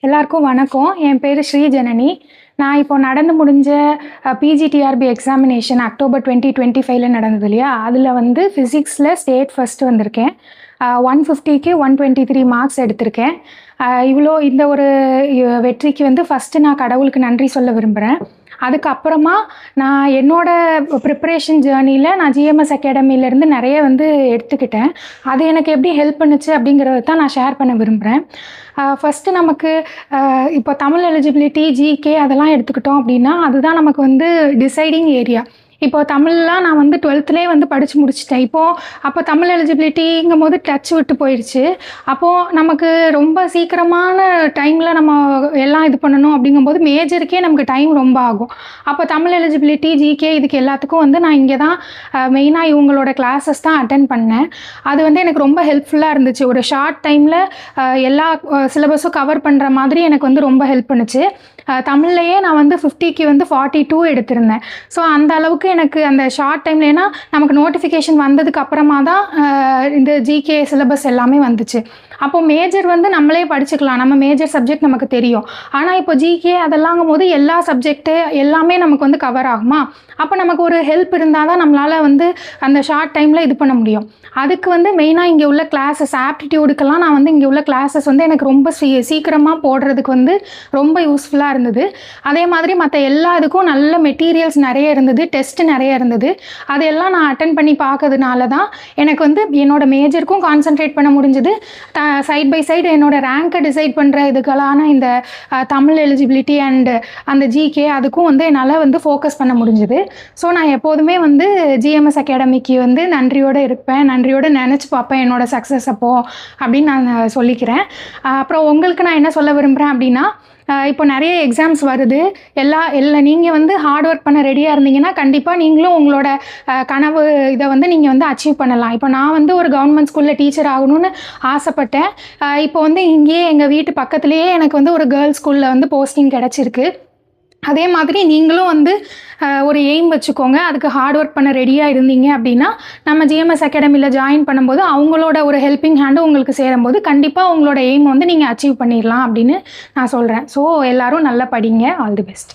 எல்லாருக்கும் வணக்கம். என் பேர் ஸ்ரீஜனனி. நான் இப்போ நடந்து முடிஞ்ச பிஜிடிஆர்பி எக்ஸாமினேஷன் அக்டோபர் 2025ல நடந்தது இல்லையா, அதில் வந்து ஃபிசிக்ஸில் ஸ்டேட் ஃபஸ்ட்டு வந்திருக்கேன். 150க்கு 123 மார்க்ஸ் எடுத்திருக்கேன். இந்த ஒரு வெற்றிக்கு வந்து ஃபஸ்ட்டு நான் கடவுளுக்கு நன்றி சொல்ல விரும்புகிறேன். அதுக்கப்புறமா நான் என்னோடய ப்ரிப்ரேஷன் ஜேர்னியில் நான் ஜிஎம்எஸ் அகாடமிலேருந்து நிறைய வந்து எடுத்துக்கிட்டேன். அது எனக்கு எப்படி ஹெல்ப் பண்ணுச்சு அப்படிங்கிறத தான் நான் ஷேர் பண்ண விரும்புகிறேன். ஃபஸ்ட்டு நமக்கு இப்போ தமிழ் எலிஜிபிலிட்டி, ஜிகே அதெல்லாம் எடுத்துக்கிட்டோம் அப்படின்னா அதுதான் நமக்கு வந்து டிசைடிங் ஏரியா. இப்போ தமிழ்லாம் நான் வந்து 12லேயே வந்து படித்து முடிச்சிட்டேன். அப்போ தமிழ் எலிஜிபிலிட்டிங்கும் போது டச் விட்டு போயிடுச்சு. அப்போது நமக்கு ரொம்ப சீக்கிரமான டைமில் நம்ம எல்லாம் இது பண்ணணும் அப்படிங்கும்போது மேஜருக்கே நமக்கு டைம் ரொம்ப ஆகும். அப்போ தமிழ் எலிஜிபிலிட்டி, ஜிகே இதுக்கு எல்லாத்துக்கும் வந்து நான் இங்கே தான் மெயினாக இவங்களோட கிளாஸஸ் தான் அட்டென்ட் பண்ணேன். அது வந்து எனக்கு ரொம்ப ஹெல்ப்ஃபுல்லாக இருந்துச்சு. ஒரு ஷார்ட் டைமில் எல்லா சிலபஸும் கவர் பண்ணுற மாதிரி எனக்கு வந்து ரொம்ப ஹெல்ப் பண்ணுச்சு. தமிழ்லையே நான் வந்து 50க்கு வந்து 42 எடுத்திருந்தேன். ஸோ அந்த அளவுக்கு எனக்கு அந்த ஷார்ட் டைமில், ஏன்னா நமக்கு நோட்டிஃபிகேஷன் வந்ததுக்கு அப்புறமா தான் இந்த ஜிகே சிலபஸ் எல்லாமே வந்துச்சு. அப்போது மேஜர் வந்து நம்மளே படிச்சுக்கலாம், நம்ம மேஜர் சப்ஜெக்ட் நமக்கு தெரியும். ஆனால் இப்போ ஜிகே அதெல்லாங்கும் போது எல்லா சப்ஜெக்ட்டு எல்லாமே நமக்கு வந்து கவர் ஆகுமா, அப்போ நமக்கு ஒரு ஹெல்ப் இருந்தால் தான் நம்மளால் வந்து அந்த ஷார்ட் டைமில் இது பண்ண முடியும். அதுக்கு வந்து மெயினாக இங்கே உள்ள கிளாஸஸ், ஆப்டிடியூடுக்கெல்லாம் நான் வந்து இங்கே உள்ள கிளாஸஸ் வந்து எனக்கு ரொம்ப சீக்கிரமாக போடுறதுக்கு வந்து ரொம்ப யூஸ்ஃபுல்லாக இருந்தது. அதே மாதிரி மற்ற எல்லா இதுக்கும் நல்ல மெட்டீரியல்ஸ் நிறைய இருந்தது, டெஸ்ட்டு நிறைய இருந்தது. அதையெல்லாம் நான் அட்டென்ட் பண்ணி பார்க்கறதுனால தான் எனக்கு வந்து என்னோட மேஜருக்கும் கான்சென்ட்ரேட் பண்ண முடிஞ்சது. சைட் பை சைடு என்னோட ரேங்கை டிசைட் பண்ணுற இதுக்களான இந்த தமிழ் எலிஜிபிலிட்டி அண்டு அந்த ஜிகே அதுக்கும் வந்து என்னால் வந்து ஃபோக்கஸ் பண்ண முடிஞ்சுது. ஸோ நான் எப்போதுமே வந்து ஜிஎம்எஸ் அகாடமிக்கு வந்து நன்றியோடு இருப்பேன், நன்றியோடு நினச்சி பார்ப்பேன் என்னோட சக்ஸஸ் அப்போது அப்படின்னு நான் சொல்லிக்கிறேன். அப்புறம் உங்களுக்கு நான் என்ன சொல்ல விரும்புகிறேன் அப்படின்னா, இப்போ நிறைய எக்ஸாம்ஸ் வருது. நீங்கள் வந்து ஹார்ட் ஒர்க் பண்ண ரெடியாக இருந்தீங்கன்னா கண்டிப்பாக நீங்களும் உங்களோட கனவு இதை வந்து நீங்கள் வந்து அச்சீவ் பண்ணலாம். இப்போ நான் வந்து ஒரு கவர்மெண்ட் ஸ்கூலில் டீச்சர் ஆகணும்னு ஆசைப்பட்டேன். இப்போ வந்து இங்கேயே எங்கள் வீட்டு பக்கத்துலேயே எனக்கு வந்து ஒரு கேர்ள்ஸ் ஸ்கூலில் வந்து போஸ்டிங் கிடச்சிருக்கு. அதே மாதிரி நீங்களும் வந்து ஒரு எய்ம் வச்சுக்கோங்க. அதுக்கு ஹார்ட் ஒர்க் பண்ண ரெடியாக இருந்தீங்க அப்படின்னா நம்ம ஜிஎம்எஸ் அகாடமியில் ஜாயின் பண்ணும்போது அவங்களோட ஒரு ஹெல்ப்பிங் ஹேண்டு உங்களுக்கு சேரும்போது கண்டிப்பாக உங்களோட எய்ம் வந்து நீங்கள் அச்சீவ் பண்ணிடலாம் அப்படின்னு நான் சொல்கிறேன். ஸோ எல்லோரும் நல்லா படிங்க. All the best.